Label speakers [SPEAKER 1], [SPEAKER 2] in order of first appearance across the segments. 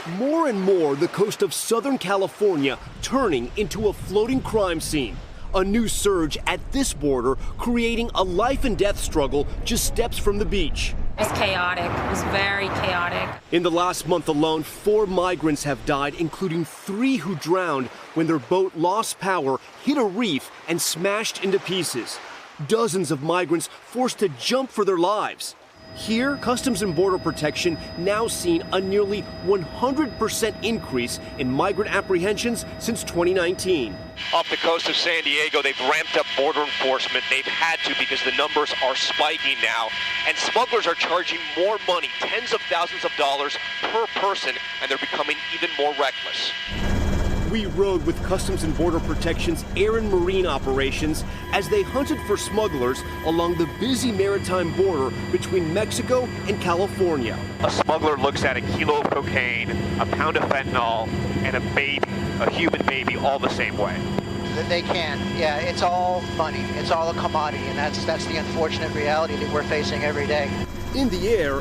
[SPEAKER 1] More and more, the coast of Southern California turning into a floating crime scene. A new surge at this border, creating a life and death struggle just steps from the beach.
[SPEAKER 2] It's chaotic. It's very chaotic.
[SPEAKER 1] In the last month alone, 4 migrants have died, including 3 who drowned when their boat lost power, hit a reef, and smashed into pieces. Dozens of migrants forced to jump for their lives. Here, Customs and Border Protection now seen a nearly 100% increase in migrant apprehensions since 2019.
[SPEAKER 3] Off the coast of San Diego, they've ramped up border enforcement. They've had to because the numbers are spiking now. And smugglers are charging more money, tens of thousands of dollars per person, and they're becoming even more reckless.
[SPEAKER 1] We rode with Customs and Border Protection's air and marine operations as they hunted for smugglers along the busy maritime border between Mexico and California.
[SPEAKER 3] A smuggler looks at a kilo of cocaine, a pound of fentanyl, and a baby, a human baby, all the same way.
[SPEAKER 4] They can. Yeah, it's all money. It's all a commodity, and that's the unfortunate reality that we're facing every day.
[SPEAKER 1] In the air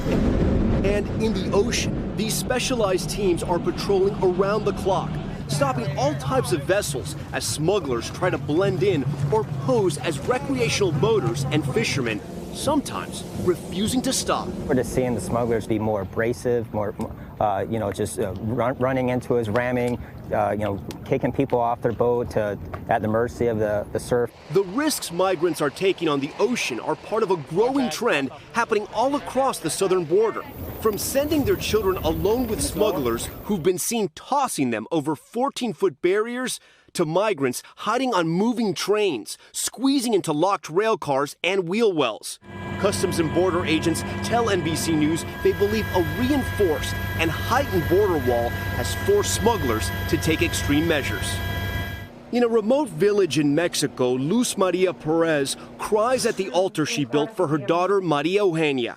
[SPEAKER 1] and in the ocean, these specialized teams are patrolling around the clock, stopping all types of vessels as smugglers try to blend in or pose as recreational boaters and fishermen, sometimes refusing to stop.
[SPEAKER 5] We're just seeing the smugglers be more abrasive, more, running into us, ramming, kicking people off their boat at the mercy of the surf.
[SPEAKER 1] The risks migrants are taking on the ocean are part of a growing trend happening all across the southern border. From sending their children alone with smugglers who've been seen tossing them over 14-foot barriers, to migrants hiding on moving trains, squeezing into locked rail cars and wheel wells. Customs and Border agents tell NBC News they believe a reinforced and heightened border wall has forced smugglers to take extreme measures. In a remote village in Mexico, Luz Maria Perez cries at the altar she built for her daughter, Maria Eugenia.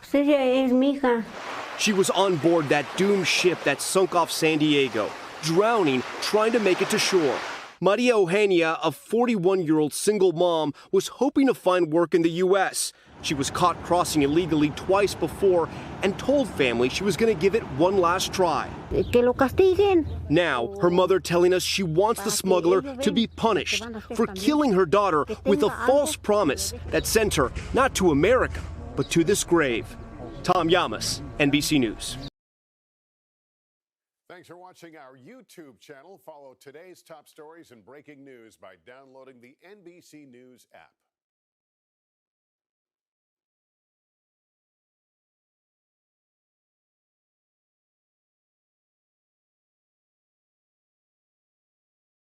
[SPEAKER 1] She was on board that doomed ship that sunk off San Diego, drowning, trying to make it to shore. Maria Eugenia, a 41-year-old single mom, was hoping to find work in the U.S. She was caught crossing illegally twice before and told family she was going to give it one last try. Now, her mother telling us she wants the smuggler to be punished for killing her daughter with a false promise that sent her not to America, but to this grave. Tom Llamas, NBC News.
[SPEAKER 6] Thanks for watching our YouTube channel. Follow today's top stories and breaking news by downloading the NBC News app.